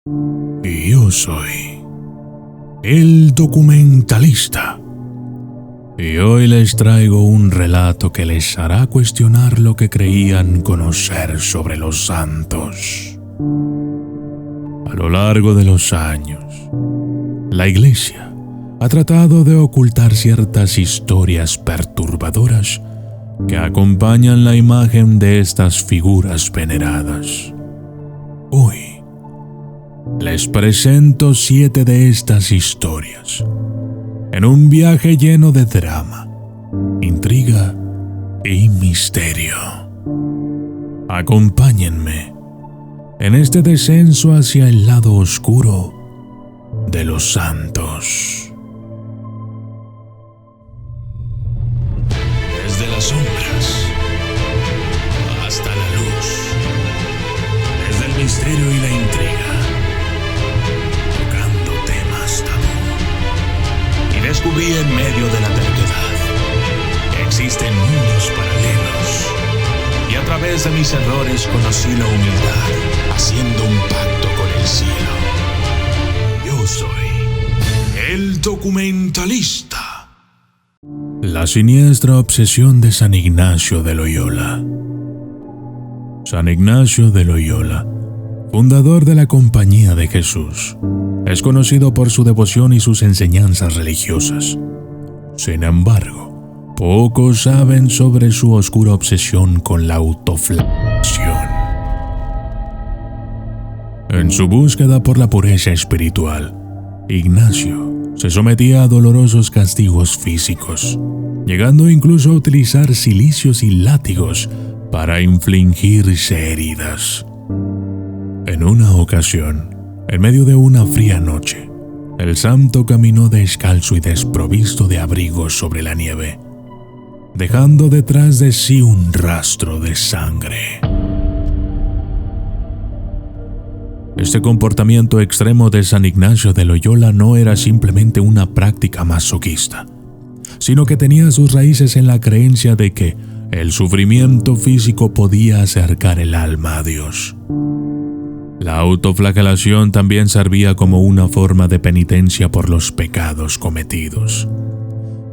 Y yo soy el documentalista. Y hoy les traigo un relato que les hará cuestionar lo que creían conocer sobre los santos. A lo largo de los años, la Iglesia ha tratado de ocultar ciertas historias perturbadoras que acompañan la imagen de estas figuras veneradas. Hoy les presento 7 de estas historias, en un viaje lleno de drama, intriga y misterio. Acompáñenme en este descenso hacia el lado oscuro de los santos. Desde las sombras hasta la luz, desde el misterio y la intriga, tocando temas tabú. Y descubrí en medio de la terquedad que existen mundos paralelos, y a través de mis errores conocí la humildad, haciendo un pacto con el cielo. Yo soy el documentalista. La siniestra obsesión de San Ignacio de Loyola. San Ignacio de Loyola, fundador de la Compañía de Jesús, es conocido por su devoción y sus enseñanzas religiosas. Sin embargo, pocos saben sobre su oscura obsesión con la autoflagelación. En su búsqueda por la pureza espiritual, Ignacio se sometía a dolorosos castigos físicos, llegando incluso a utilizar cilicios y látigos para infligirse heridas. En una ocasión, en medio de una fría noche, el santo caminó descalzo y desprovisto de abrigo sobre la nieve, dejando detrás de sí un rastro de sangre. Este comportamiento extremo de San Ignacio de Loyola no era simplemente una práctica masoquista, sino que tenía sus raíces en la creencia de que el sufrimiento físico podía acercar el alma a Dios. La autoflagelación también servía como una forma de penitencia por los pecados cometidos,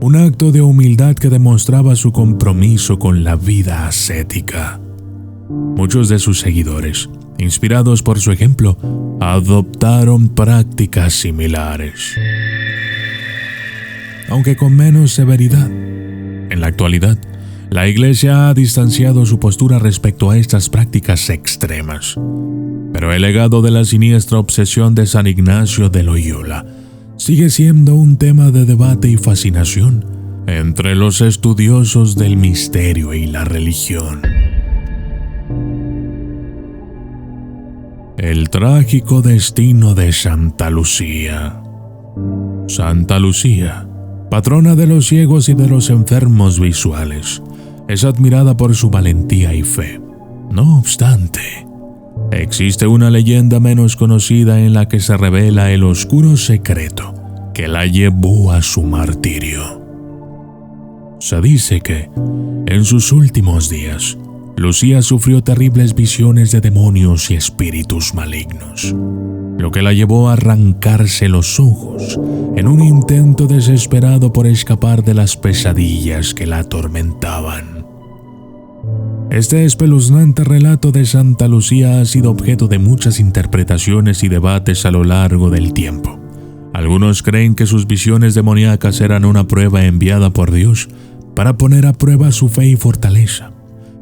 un acto de humildad que demostraba su compromiso con la vida ascética. Muchos de sus seguidores, inspirados por su ejemplo, adoptaron prácticas similares, aunque con menos severidad. En la actualidad, la Iglesia ha distanciado su postura respecto a estas prácticas extremas, pero el legado de la siniestra obsesión de San Ignacio de Loyola sigue siendo un tema de debate y fascinación entre los estudiosos del misterio y la religión. El trágico destino de Santa Lucía. Santa Lucía, patrona de los ciegos y de los enfermos visuales, es admirada por su valentía y fe. No obstante, existe una leyenda menos conocida en la que se revela el oscuro secreto que la llevó a su martirio. Se dice que, en sus últimos días, Lucía sufrió terribles visiones de demonios y espíritus malignos, lo que la llevó a arrancarse los ojos en un intento desesperado por escapar de las pesadillas que la atormentaban. Este espeluznante relato de Santa Lucía ha sido objeto de muchas interpretaciones y debates a lo largo del tiempo. Algunos creen que sus visiones demoníacas eran una prueba enviada por Dios para poner a prueba su fe y fortaleza,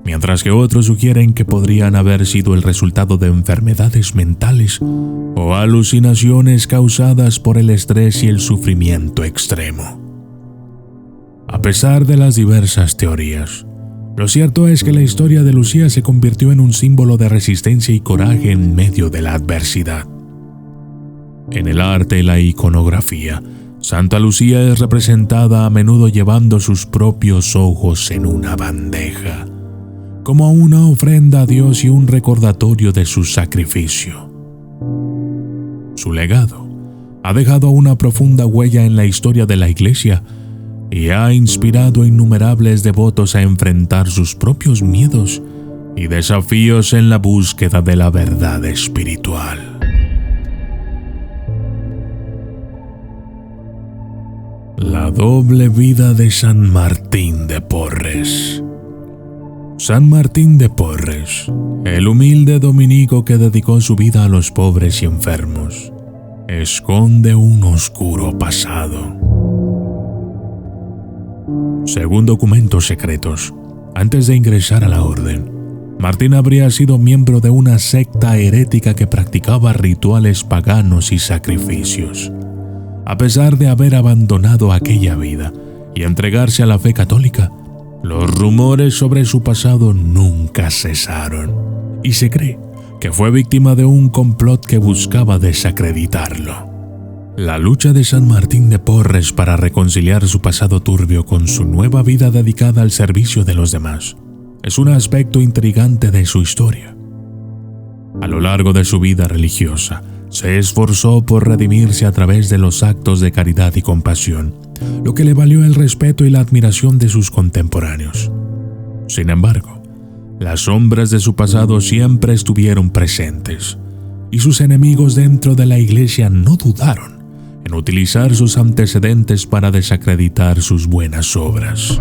mientras que otros sugieren que podrían haber sido el resultado de enfermedades mentales o alucinaciones causadas por el estrés y el sufrimiento extremo. A pesar de las diversas teorías, lo cierto es que la historia de Lucía se convirtió en un símbolo de resistencia y coraje en medio de la adversidad. En el arte y la iconografía, Santa Lucía es representada a menudo llevando sus propios ojos en una bandeja, como una ofrenda a Dios y un recordatorio de su sacrificio. Su legado ha dejado una profunda huella en la historia de la Iglesia y ha inspirado a innumerables devotos a enfrentar sus propios miedos y desafíos en la búsqueda de la verdad espiritual. La doble vida de San Martín de Porres. San Martín de Porres, el humilde dominico que dedicó su vida a los pobres y enfermos, esconde un oscuro pasado. Según documentos secretos, antes de ingresar a la orden, Martín habría sido miembro de una secta herética que practicaba rituales paganos y sacrificios. A pesar de haber abandonado aquella vida y entregarse a la fe católica, los rumores sobre su pasado nunca cesaron, y se cree que fue víctima de un complot que buscaba desacreditarlo. La lucha de San Martín de Porres para reconciliar su pasado turbio con su nueva vida dedicada al servicio de los demás es un aspecto intrigante de su historia. A lo largo de su vida religiosa, se esforzó por redimirse a través de los actos de caridad y compasión, lo que le valió el respeto y la admiración de sus contemporáneos. Sin embargo, las sombras de su pasado siempre estuvieron presentes, y sus enemigos dentro de la iglesia no dudaron en utilizar sus antecedentes para desacreditar sus buenas obras.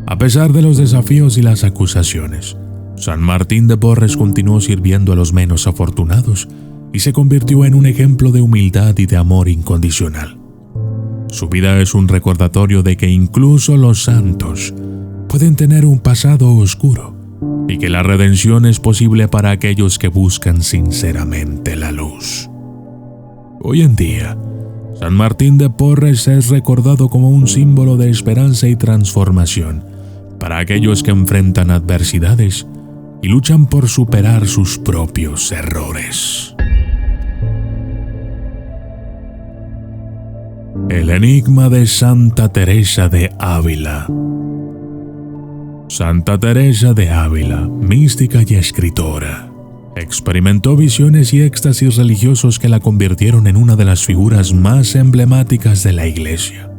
A pesar de los desafíos y las acusaciones, San Martín de Porres continuó sirviendo a los menos afortunados y se convirtió en un ejemplo de humildad y de amor incondicional. Su vida es un recordatorio de que incluso los santos pueden tener un pasado oscuro y que la redención es posible para aquellos que buscan sinceramente la luz. Hoy en día, San Martín de Porres es recordado como un símbolo de esperanza y transformación para aquellos que enfrentan adversidades y luchan por superar sus propios errores. El enigma de Santa Teresa de Ávila. Santa Teresa de Ávila, mística y escritora, experimentó visiones y éxtasis religiosos que la convirtieron en una de las figuras más emblemáticas de la Iglesia.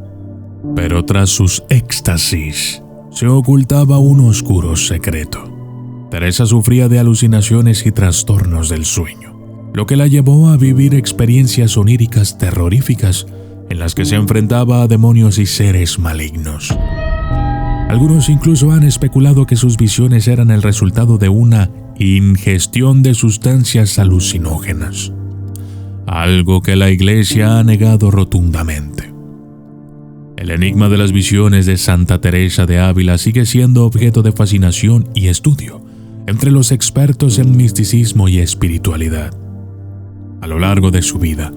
Pero tras sus éxtasis, se ocultaba un oscuro secreto. Teresa sufría de alucinaciones y trastornos del sueño, lo que la llevó a vivir experiencias oníricas terroríficas en las que se enfrentaba a demonios y seres malignos. Algunos incluso han especulado que sus visiones eran el resultado de una ingestión de sustancias alucinógenas, algo que la Iglesia ha negado rotundamente. El enigma de las visiones de Santa Teresa de Ávila sigue siendo objeto de fascinación y estudio entre los expertos en misticismo y espiritualidad. A lo largo de su vida,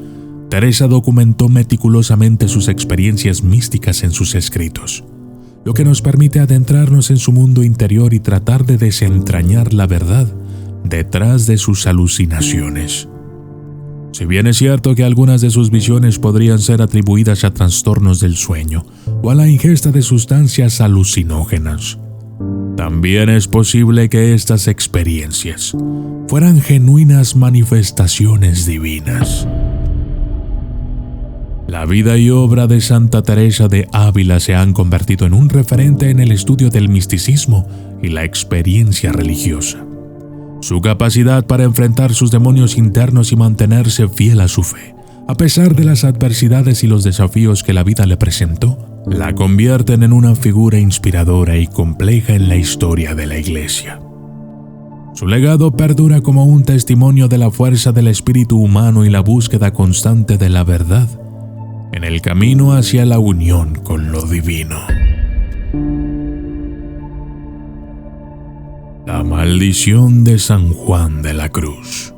Teresa documentó meticulosamente sus experiencias místicas en sus escritos, lo que nos permite adentrarnos en su mundo interior y tratar de desentrañar la verdad detrás de sus alucinaciones. Si bien es cierto que algunas de sus visiones podrían ser atribuidas a trastornos del sueño o a la ingesta de sustancias alucinógenas, también es posible que estas experiencias fueran genuinas manifestaciones divinas. La vida y obra de Santa Teresa de Ávila se han convertido en un referente en el estudio del misticismo y la experiencia religiosa. Su capacidad para enfrentar sus demonios internos y mantenerse fiel a su fe, a pesar de las adversidades y los desafíos que la vida le presentó, la convierten en una figura inspiradora y compleja en la historia de la Iglesia. Su legado perdura como un testimonio de la fuerza del espíritu humano y la búsqueda constante de la verdad en el camino hacia la unión con lo divino. La maldición de San Juan de la Cruz.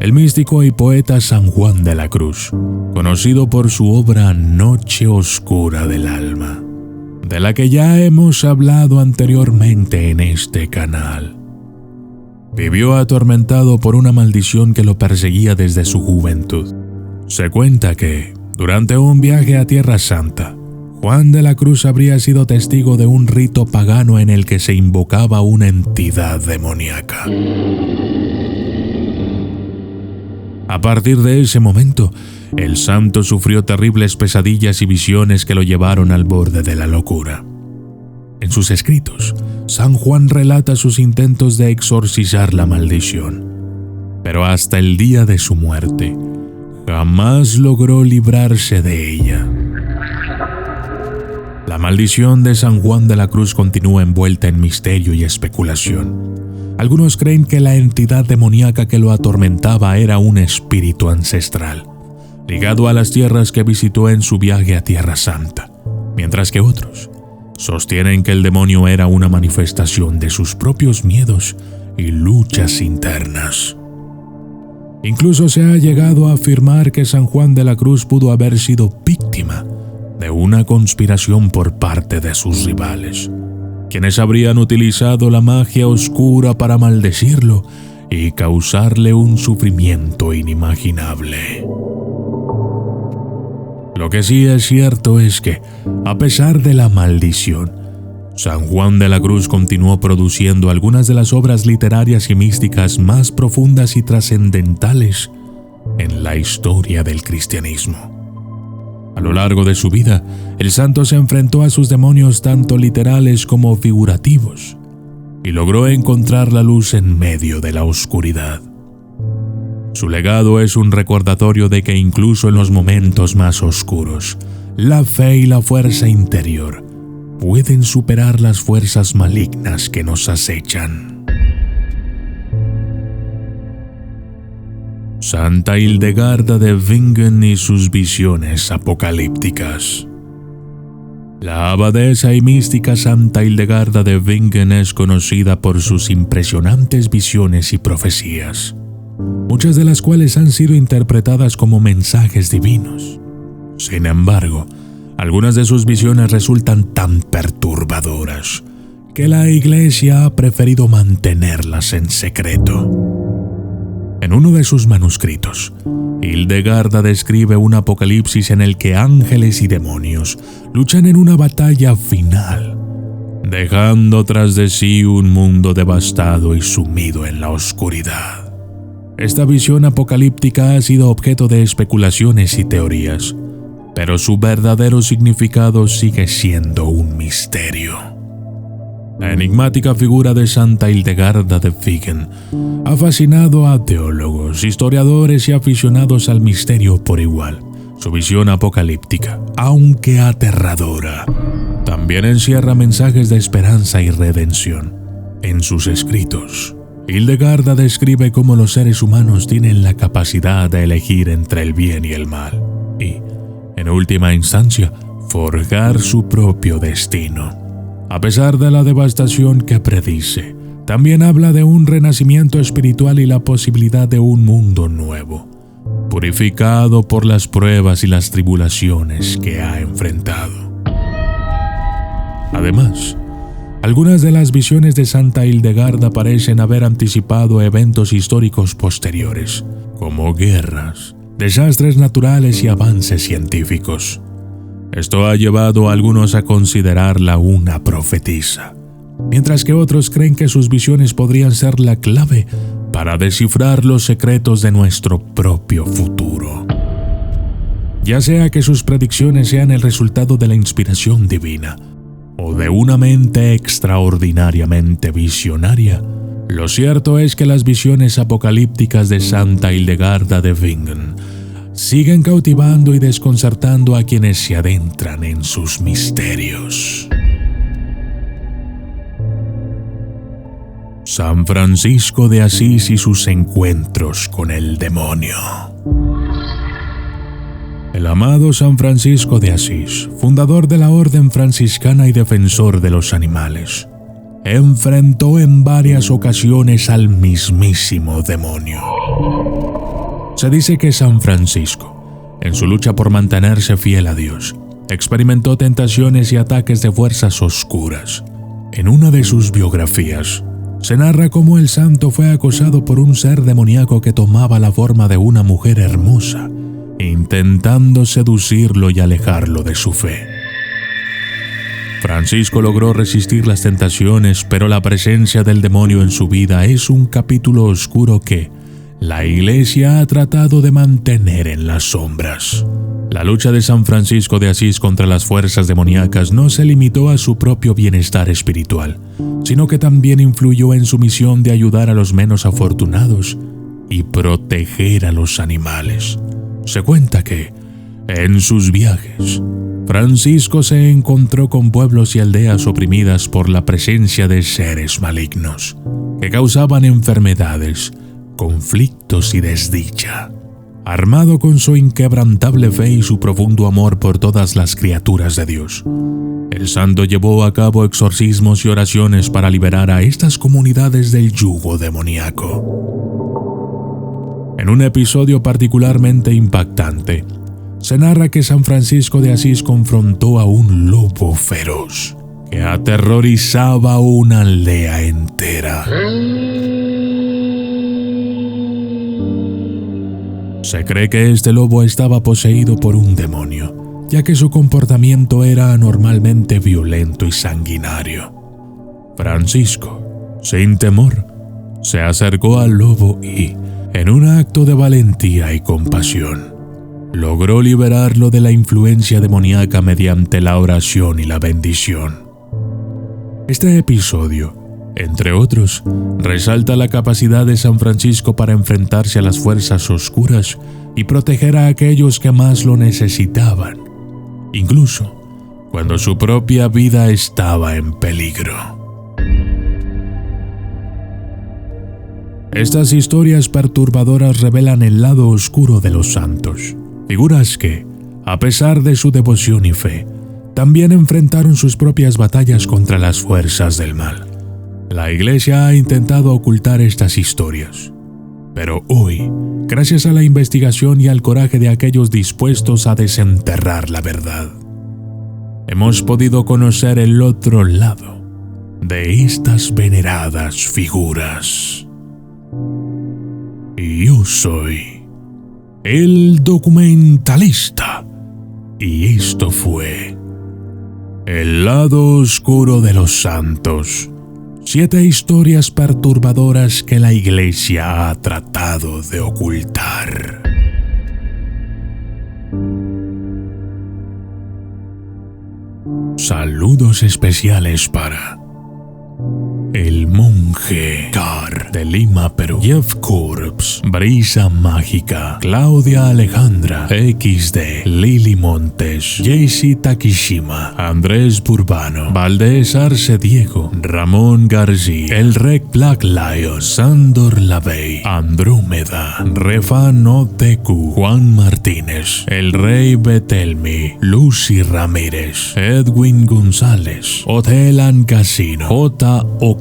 El místico y poeta San Juan de la Cruz, conocido por su obra Noche Oscura del Alma, de la que ya hemos hablado anteriormente en este canal, vivió atormentado por una maldición que lo perseguía desde su juventud. Se cuenta que, durante un viaje a Tierra Santa, Juan de la Cruz habría sido testigo de un rito pagano en el que se invocaba una entidad demoníaca. A partir de ese momento, el santo sufrió terribles pesadillas y visiones que lo llevaron al borde de la locura. En sus escritos, San Juan relata sus intentos de exorcizar la maldición, pero hasta el día de su muerte, jamás logró librarse de ella. La maldición de San Juan de la Cruz continúa envuelta en misterio y especulación. Algunos creen que la entidad demoníaca que lo atormentaba era un espíritu ancestral, ligado a las tierras que visitó en su viaje a Tierra Santa, mientras que otros sostienen que el demonio era una manifestación de sus propios miedos y luchas internas. Incluso se ha llegado a afirmar que San Juan de la Cruz pudo haber sido víctima de una conspiración por parte de sus rivales, quienes habrían utilizado la magia oscura para maldecirlo y causarle un sufrimiento inimaginable. Lo que sí es cierto es que, a pesar de la maldición, San Juan de la Cruz continuó produciendo algunas de las obras literarias y místicas más profundas y trascendentales en la historia del cristianismo. A lo largo de su vida, el santo se enfrentó a sus demonios tanto literales como figurativos y logró encontrar la luz en medio de la oscuridad. Su legado es un recordatorio de que incluso en los momentos más oscuros, la fe y la fuerza interior pueden superar las fuerzas malignas que nos acechan. Santa Hildegarda de Bingen y sus visiones apocalípticas. La abadesa y mística Santa Hildegarda de Bingen es conocida por sus impresionantes visiones y profecías, muchas de las cuales han sido interpretadas como mensajes divinos. Sin embargo, algunas de sus visiones resultan tan perturbadoras que la Iglesia ha preferido mantenerlas en secreto. En uno de sus manuscritos, Hildegarda describe un apocalipsis en el que ángeles y demonios luchan en una batalla final, dejando tras de sí un mundo devastado y sumido en la oscuridad. Esta visión apocalíptica ha sido objeto de especulaciones y teorías, pero su verdadero significado sigue siendo un misterio. La enigmática figura de Santa Hildegarda de Bingen ha fascinado a teólogos, historiadores y aficionados al misterio por igual. Su visión apocalíptica, aunque aterradora, también encierra mensajes de esperanza y redención. En sus escritos, Hildegarda describe cómo los seres humanos tienen la capacidad de elegir entre el bien y el mal, y, en última instancia, forjar su propio destino. A pesar de la devastación que predice, también habla de un renacimiento espiritual y la posibilidad de un mundo nuevo, purificado por las pruebas y las tribulaciones que ha enfrentado. Además, algunas de las visiones de Santa Hildegarda parecen haber anticipado eventos históricos posteriores, como guerras, desastres naturales y avances científicos. Esto ha llevado a algunos a considerarla una profetisa, mientras que otros creen que sus visiones podrían ser la clave para descifrar los secretos de nuestro propio futuro. Ya sea que sus predicciones sean el resultado de la inspiración divina o de una mente extraordinariamente visionaria, lo cierto es que las visiones apocalípticas de Santa Hildegarda de Bingen siguen cautivando y desconcertando a quienes se adentran en sus misterios. San Francisco de Asís y sus encuentros con el demonio. El amado San Francisco de Asís, fundador de la Orden Franciscana y defensor de los animales, enfrentó en varias ocasiones al mismísimo demonio. Se dice que San Francisco, en su lucha por mantenerse fiel a Dios, experimentó tentaciones y ataques de fuerzas oscuras. En una de sus biografías, se narra cómo el santo fue acosado por un ser demoníaco que tomaba la forma de una mujer hermosa, intentando seducirlo y alejarlo de su fe. Francisco logró resistir las tentaciones, pero la presencia del demonio en su vida es un capítulo oscuro que la Iglesia ha tratado de mantener en las sombras. La lucha de San Francisco de Asís contra las fuerzas demoníacas no se limitó a su propio bienestar espiritual, sino que también influyó en su misión de ayudar a los menos afortunados y proteger a los animales. Se cuenta que, en sus viajes, Francisco se encontró con pueblos y aldeas oprimidas por la presencia de seres malignos que causaban enfermedades, conflictos y desdicha. Armado con su inquebrantable fe y su profundo amor por todas las criaturas de Dios, el santo llevó a cabo exorcismos y oraciones para liberar a estas comunidades del yugo demoníaco. En un episodio particularmente impactante, se narra que San Francisco de Asís confrontó a un lobo feroz que aterrorizaba a una aldea entera. Se cree que este lobo estaba poseído por un demonio, ya que su comportamiento era anormalmente violento y sanguinario. Francisco, sin temor, se acercó al lobo y, en un acto de valentía y compasión, logró liberarlo de la influencia demoníaca mediante la oración y la bendición. Este episodio, entre otros, resalta la capacidad de San Francisco para enfrentarse a las fuerzas oscuras y proteger a aquellos que más lo necesitaban, incluso cuando su propia vida estaba en peligro. Estas historias perturbadoras revelan el lado oscuro de los santos, figuras que, a pesar de su devoción y fe, también enfrentaron sus propias batallas contra las fuerzas del mal. La Iglesia ha intentado ocultar estas historias, pero hoy, gracias a la investigación y al coraje de aquellos dispuestos a desenterrar la verdad, hemos podido conocer el otro lado de estas veneradas figuras. Yo soy el documentalista, y esto fue El lado oscuro de los santos. 7 historias perturbadoras que la Iglesia ha tratado de ocultar. Saludos especiales para el monje Car de Lima, Perú, Jeff Corps, Brisa Mágica, Claudia Alejandra, XD, Lili Montes, Jaycee Takishima, Andrés Burbano, Valdés Arce Diego, Ramón García, El Rec Black Lion, Sandor Lavey, Andrómeda, Refan Oteku, Juan Martínez, El Rey Betelmi, Lucy Ramírez, Edwin González, Hotel and Casino, OK3,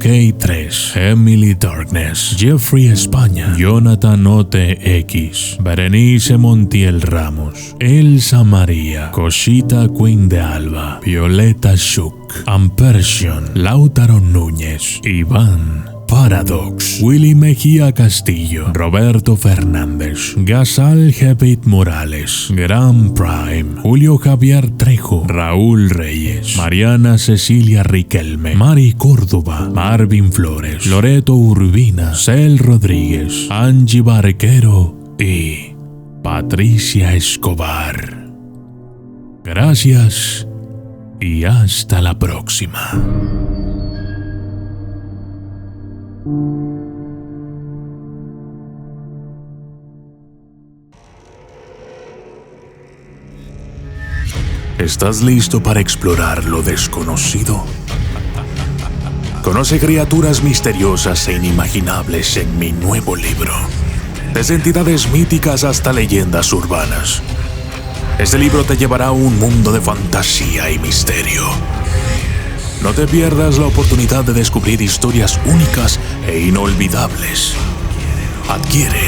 Emily Darkness, Jeffrey España, Jonathan OTX, Berenice Montiel Ramos, Elsa María, Cosita Queen de Alba, Violeta Shuk, Ampersion, Lautaro Núñez, Iván, Paradox, Willy Mejía Castillo, Roberto Fernández, Gazal Jebit Morales, Gran Prime, Julio Javier Trejo, Raúl Reyes, Mariana Cecilia Riquelme, Mari Córdoba, Marvin Flores, Loreto Urbina, Cel Rodríguez, Angie Barquero y Patricia Escobar. Gracias y hasta la próxima. ¿Estás listo para explorar lo desconocido? Conoce criaturas misteriosas e inimaginables en mi nuevo libro, desde entidades míticas hasta leyendas urbanas. Este libro te llevará a un mundo de fantasía y misterio. No te pierdas la oportunidad de descubrir historias únicas e inolvidables. Adquiere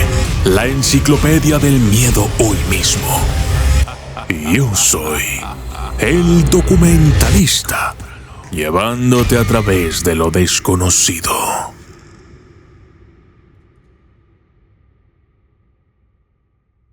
la Enciclopedia del Miedo hoy mismo. Yo soy el documentalista, llevándote a través de lo desconocido.